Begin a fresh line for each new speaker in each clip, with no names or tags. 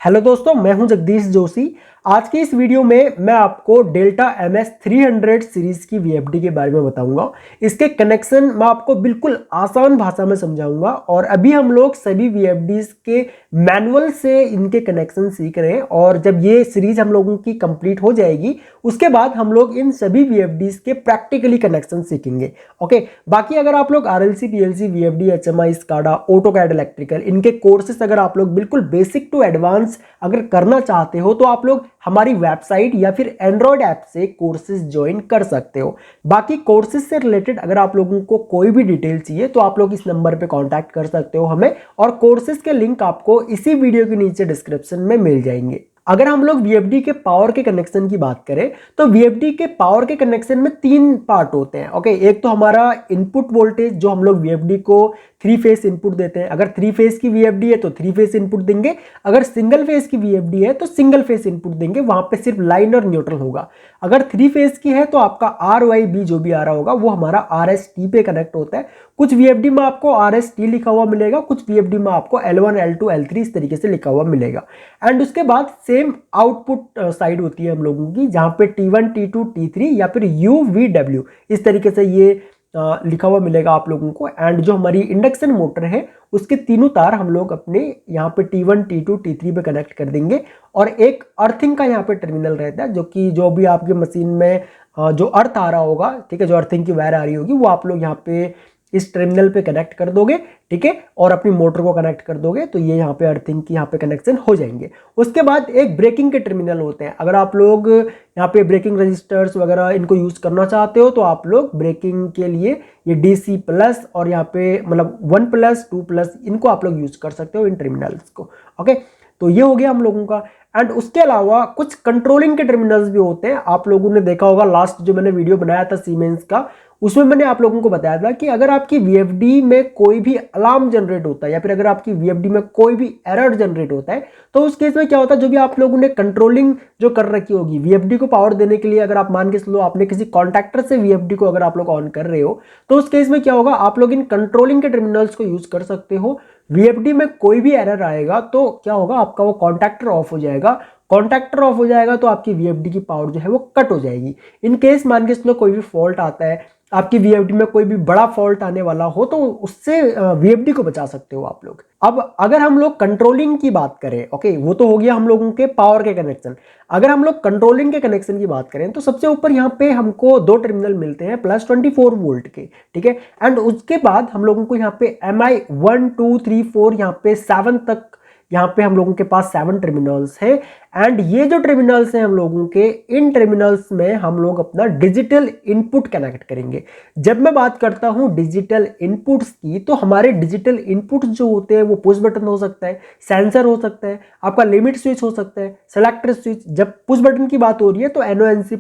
Hello दोस्तों, मैं हूं जगदीश जोशी। आज की इस वीडियो में मैं आपको डेल्टा MS 300 सीरीज की VFD के बारे में बताऊंगा। इसके कनेक्शन मैं आपको बिल्कुल आसान भाषा में समझाऊंगा और अभी हम लोग सभी VFDs के मैनुअल से इनके कनेक्शन सीख रहे हैं और जब ये सीरीज हम लोगों की कंप्लीट हो जाएगी उसके बाद हम लोग इन सभी VFDs के प्रैक्टिकली कनेक्शन सीखेंगे। ओके, बाकी अगर आप लोग RLC, PLC, VFD, HMI, SCADA, AutoCAD, electrical इनके कोर्सेस अगर आप लोग बिल्कुल बेसिक टू एडवांस अगर करना चाहते हो तो आप लोग हमारी वेबसाइट या फिर एंड्रॉयड ऐप से कोर्सेज ज्वाइन कर सकते हो। बाकी कोर्सेज से रिलेटेड अगर आप लोगों को कोई भी डिटेल चाहिए तो आप लोग इस नंबर पे कांटेक्ट कर सकते हो हमें, और कोर्सेज के लिंक आपको इसी वीडियो के नीचे डिस्क्रिप्शन में मिल जाएंगे। अगर हम लोग VFD के पावर के कनेक्शन की बात करें तो VFD के पावर के कनेक्शन में 3 पार्ट होते हैं। ओके, एक तो हमारा इनपुट वोल्टेज जो हम लोग VFD को 3 फेस इनपुट देते हैं। अगर 3 फेस की VFD है तो 3 फेस इनपुट देंगे, अगर सिंगल फेस की VFD है तो सिंगल फेस इनपुट देंगे, वहां पे सिर्फ लाइन और न्यूट्रल होगा। अगर 3 फेस की है तो आपका RYB जो भी आ रहा होगा वो हमारा RST पे कनेक्ट होता है। कुछ VFD में आपको RST लिखा हुआ मिलेगा, कुछ VFD में आपको L1, L2, L3 इस तरीके से लिखा हुआ मिलेगा। एंड उसके बाद सेम आउटपुट साइड होती है हम लोगों की, जहां पे T1, T2, T3 या फिर UVW इस तरीके से ये लिखा हुआ मिलेगा आप लोगों को। एंड जो हमारी इंडक्शन मोटर है उसके तीनों तार हम लोग अपने यहाँ पे T1, T2, T3 पे कनेक्ट कर देंगे, और एक अर्थिंग का यहाँ पे टर्मिनल रहता है, जो कि जो भी आपके मशीन में जो अर्थ आ रहा होगा, ठीक है, जो अर्थिंग की वायर आ रही होगी वो आप लोग यहाँ पे इस टर्मिनल पे कनेक्ट कर दोगे, ठीक है, और अपनी मोटर को कनेक्ट कर दोगे तो ये यहाँ पे अर्थिंग की यहाँ पे कनेक्शन हो जाएंगे। उसके बाद एक ब्रेकिंग के टर्मिनल होते हैं। अगर आप लोग यहाँ पे ब्रेकिंग रजिस्टर्स वगैरह इनको यूज करना चाहते हो तो आप लोग ब्रेकिंग के लिए ये DC प्लस और यहाँ पे मतलब 1+, 2+ इनको आप लोग यूज कर सकते हो इन टर्मिनल्स को। ओके, तो ये हो गया हम लोगों का। एंड उसके अलावा कुछ कंट्रोलिंग के टर्मिनल्स भी होते हैं। आप लोगों ने देखा होगा लास्ट जो मैंने वीडियो बनाया था सीमेंस का, उसमें मैंने आप लोगों को बताया था कि अगर आपकी VFD में कोई भी अलार्म जनरेट होता है या फिर अगर आपकी VFD में कोई भी एरर जनरेट होता है तो उस केस में क्या होता है, जो भी आप लोगों ने कंट्रोलिंग जो कर रखी होगी VFD को पावर देने के लिए, अगर आप मान के चलो आपने किसी कॉन्टैक्टर से VFD को अगर आप लोग ऑन कर रहे हो तो उस केस में क्या होगा, आप लोग इन कंट्रोलिंग के टर्मिनल्स को यूज कर सकते हो। VFD में कोई भी एरर आएगा तो क्या होगा, आपका वो कॉन्टैक्टर ऑफ हो जाएगा। कॉन्टैक्टर ऑफ हो जाएगा तो आपकी VFD की पावर जो है वो कट हो जाएगी। इन केस मान के चलो कोई भी फॉल्ट आता है, आपकी VFD में कोई भी बड़ा फॉल्ट आने वाला हो तो उससे VFD को बचा सकते हो आप लोग। अब अगर हम लोग कंट्रोलिंग की बात करें, ओके, वो तो हो गया हम लोगों के पावर के कनेक्शन। अगर हम लोग कंट्रोलिंग के कनेक्शन की बात करें तो सबसे ऊपर यहाँ पे हमको 2 टर्मिनल मिलते हैं +24 वोल्ट के, ठीक है। एंड उसके बाद हम लोगों को यहाँ पे MI 1, 2, 3, 4 यहाँ पे 7 तक यहाँ पे हम लोगों के पास 7 टर्मिनल्स है। एंड ये जो टर्मिनल्स हैं हम लोगों के, इन टर्मिनल्स में हम लोग अपना डिजिटल इनपुट कनेक्ट करेंगे। जब मैं बात करता हूं डिजिटल इनपुट्स की तो हमारे डिजिटल इनपुट्स जो होते हैं वो पुश बटन हो सकता है, सेंसर हो सकता है, आपका लिमिट स्विच हो सकता है, सेलेक्टर स्विच। जब पुश बटन की बात हो रही है तो NONC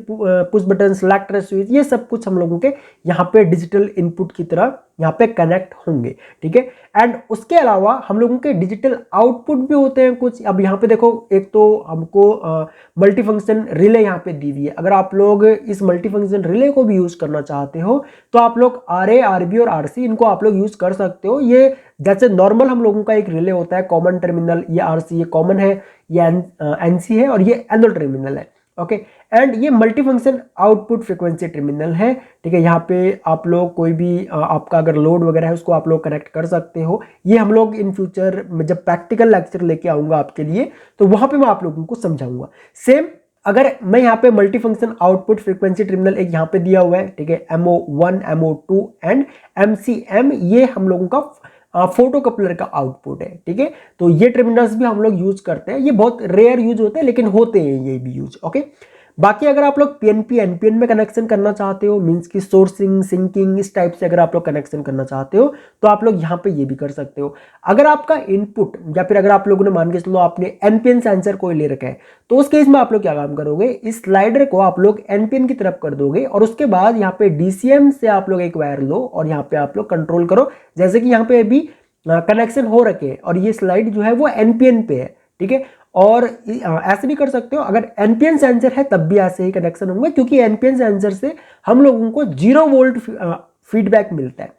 push button, selector switch, ये सब कुछ हम लोगों के यहाँ पे डिजिटल इनपुट की तरह यहाँ पे कनेक्ट होंगे, ठीक है। एंड उसके अलावा हम लोगों के डिजिटल आउटपुट भी होते हैं कुछ। अब यहाँ पे देखो, एक तो हमको मल्टी फंक्शन रिले यहाँ पे दी हुई है। अगर आप लोग इस मल्टी फंक्शन रिले को भी यूज करना चाहते हो तो आप लोग RA, RB और RC इनको आप लोग यूज कर सकते हो। ये जैसे नॉर्मल हम लोगों का एक रिले होता है कॉमन टर्मिनल, ये RC ये कॉमन है, ये NC है और ये एनोड टर्मिनल है। ओके, एंड ये multi function output frequency terminal है, ठीक है। यहाँ पे आप लोग कोई भी आपका अगर लोड वगैरह है उसको आप लोग कनेक्ट कर सकते हो। ये हम लोग इन फ्यूचर में जब प्रैक्टिकल लेक्चर लेके आऊंगा आपके लिए तो वहां पे मैं आप लोगों को समझाऊंगा। सेम अगर मैं यहाँ पे multi function output frequency terminal एक यहाँ पे दिया हुआ है, ठीक है, MO1, MO2 एंड MCM, ये हम लोगों का फोटो कपलर का आउटपुट है, ठीक है। तो ये टर्मिनल्स भी हम लोग यूज करते हैं। ये बहुत रेयर यूज होते हैं लेकिन होते हैं ये भी यूज। ओके, बाकी अगर आप लोग PNP NPN में कनेक्शन करना चाहते हो, मींस की सोर्सिंग सिंकिंग इस टाइप से अगर आप लोग कनेक्शन करना चाहते हो तो आप लोग यहाँ पे ये भी कर सकते हो। अगर आपका इनपुट या फिर अगर आप लोगों ने मान के चलो आपने NPN सेंसर कोई ले रखा है तो उस केस में आप लोग क्या काम करोगे, इस स्लाइडर को आप लोग NPN की तरफ कर दोगे और उसके बाद यहाँ पे DCM से आप लोग एक वायर लो और यहाँ पे आप लोग कंट्रोल करो। जैसे कि यहाँ पे अभी कनेक्शन हो रखे हैं और ये स्लाइड जो है वो NPN पे है, ठीक है। और ऐसे भी कर सकते हो, अगर NPN सेंसर है तब भी ऐसे ही कनेक्शन होंगे क्योंकि NPN सेंसर से हम लोगों को 0 वोल्ट फीडबैक मिलता है।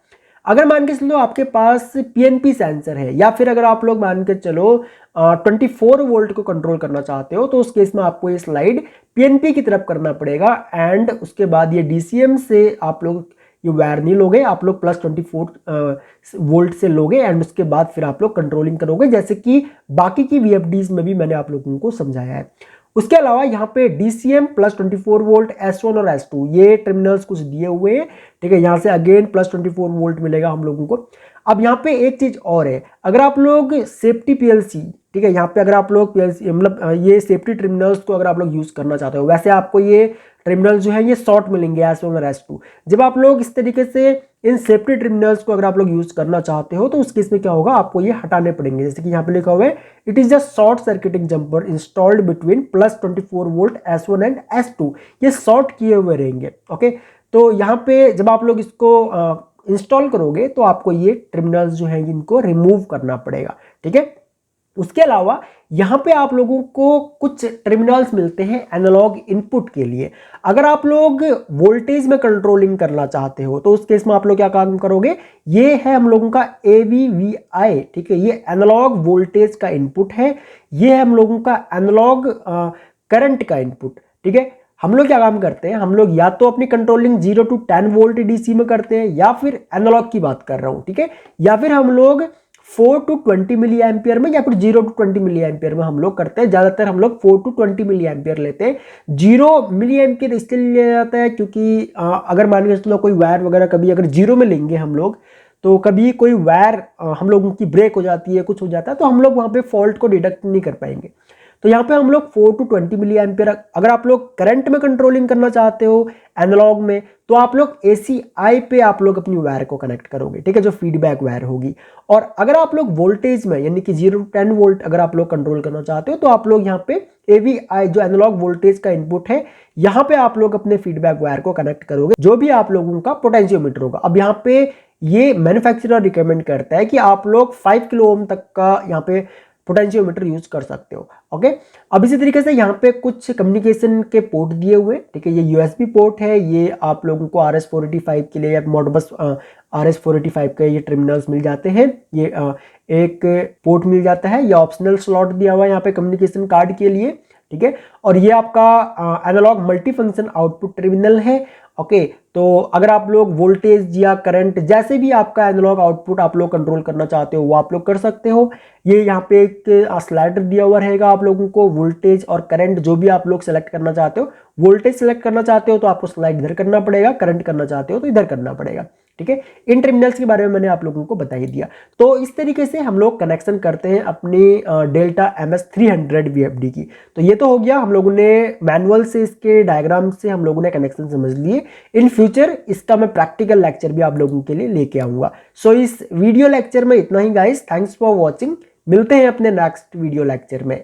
अगर मान के चलो आपके पास पीएनपी सेंसर है, या फिर अगर आप लोग मान के चलो 24 वोल्ट को कंट्रोल करना चाहते हो, तो उस केस में आपको ये स्लाइड पीएनपी की तरफ करना पड़ेगा। एंड उसके बाद ये डीसीएम से आप लोग ये वायर नहीं लोगे, आप लोग प्लस 24 वोल्ट से लोगे, एंड उसके बाद फिर आप लोग कंट्रोलिंग करोगे, जैसे कि बाकी की वीएफडीज में भी मैंने आप लोगों को समझाया है। उसके अलावा यहाँ पे DCM प्लस 24 वोल्ट S1 और S2 ये टर्मिनल्स कुछ दिए हुए हैं, ठीक है। यहाँ से अगेन प्लस 24 वोल्ट मिलेगा हम लोगों को। अब यहाँ पे एक चीज और है, अगर आप लोग सेफ्टी PLC, ठीक है, यहाँ पे अगर आप लोग PLC मतलब ये सेफ्टी टर्मिनल्स को अगर आप लोग यूज करना चाहते हो, वैसे आपको ये टर्मिनल जो है ये शॉर्ट मिलेंगे S1 और S2। जब आप लोग इस तरीके से इन सेफ्टी टर्मिनल्स को अगर आप लोग यूज करना चाहते हो, तो उस केस में क्या होगा, आपको ये हटाने पड़ेंगे। जैसे कि यहाँ पे लिखा हुआ है, it is a short circuiting jumper installed between plus 24 volt S1 and S2। ये शॉर्ट किए हुए रहेंगे, ओके। तो यहाँ पे जब आप लोग इसको इंस्टॉल करोगे, तो आपको ये टर्मिनल्स जो है इनको रिमूव करना पड़ेगा, ठीक है। उसके अलावा यहाँ पे आप लोगों को कुछ टर्मिनल्स मिलते हैं एनालॉग इनपुट के लिए। अगर आप लोग वोल्टेज में कंट्रोलिंग करना चाहते हो, तो उस केस में आप लोग क्या काम करोगे, ये है हम लोगों का AVVI, ठीक है, ये एनालॉग वोल्टेज का इनपुट है। ये है हम लोगों का एनालॉग करंट का इनपुट, ठीक है। हम लोग क्या काम करते हैं, हम लोग या तो अपनी कंट्रोलिंग 0 to 10 वोल्ट DC में करते हैं, या फिर एनालॉग की बात कर रहा हूं, ठीक है, या फिर हम लोग 4 to 20 मिली एम्पियर में, या फिर 0 to 20 मिली एम्पियर में हम लोग करते हैं। ज्यादातर हम लोग 4 to 20 मिली एम्पियर लेते हैं। 0 मिली एम्पियर इसलिए लिया जाता है क्योंकि अगर मान के चलो कोई वायर वगैरह कभी अगर 0 में लेंगे हम लोग, तो कभी कोई वायर हम लोगों की ब्रेक हो जाती है, कुछ हो जाता है, तो हम लोग वहां पे फॉल्ट को डिटेक्ट नहीं कर पाएंगे। तो यहाँ पे हम लोग 4 to 20 मिली एम्पियर, अगर आप लोग करंट में कंट्रोलिंग करना चाहते हो एनालॉग में, तो आप लोग ACI पे आप लोग अपनी वायर को कनेक्ट करोगे, ठीक है, जो फीडबैक वायर होगी। और अगर आप लोग वोल्टेज में यानी कि 0 to 10 वोल्ट अगर आप लोग कंट्रोल करना चाहते हो, तो आप लोग यहाँ पे AVI जो एनालॉग वोल्टेज का इनपुट है, यहाँ पे आप लोग अपने फीडबैक वायर को कनेक्ट करोगे, जो भी आप लोगों का पोटेंशियोमीटर होगा। अब यहाँ पे ये मैन्युफैक्चरर रिकमेंड करता है कि आप लोग 5 किलो ओम तक का यहाँ पे पोटेंशियोमीटर यूज कर सकते हो, ओके। अब इसी तरीके से यहाँ पे कुछ कम्युनिकेशन के पोर्ट दिए हुए, ठीक है, ये USB पोर्ट है, ये आप लोगों को RS-485 के लिए या मोडबस RS-485 के ये टर्मिनल्स मिल जाते हैं। ये एक पोर्ट मिल जाता है, ये ऑप्शनल स्लॉट दिया हुआ है यहाँ पे कम्युनिकेशन कार्ड के लिए, ठीक है। और ये आपका एनालॉग मल्टीफंक्शन आउटपुट टर्मिनल है, ओके। तो अगर आप लोग वोल्टेज या करंट जैसे भी आपका एनालॉग आउटपुट आप लोग कंट्रोल करना चाहते हो, वो आप लोग कर सकते हो। ये यहाँ पे एक स्लाइडर दिया हुआ रहेगा आप लोगों को, वोल्टेज और करंट जो भी आप लोग सेलेक्ट करना चाहते हो। वोल्टेज सेलेक्ट करना चाहते हो तो आपको स्लाइड इधर करना पड़ेगा, करंट करना चाहते हो तो इधर करना पड़ेगा, ठीक है। इन टर्मिनल्स के बारे में मैंने आप लोगों को बता ही दिया। तो इस तरीके से हम लोग कनेक्शन करते हैं अपनी डेल्टा MS300 VFD की। तो ये तो हो गया, हम लोगों ने मैनुअल से इसके डायग्राम से हम लोगों ने कनेक्शन समझ लिए। इन फ्यूचर इसका मैं प्रैक्टिकल लेक्चर भी आप लोगों के लिए लेके आऊंगा। सो इस वीडियो लेक्चर में इतना ही गाइस, थैंक्स फॉर वॉचिंग। मिलते हैं अपने नेक्स्ट वीडियो लेक्चर में।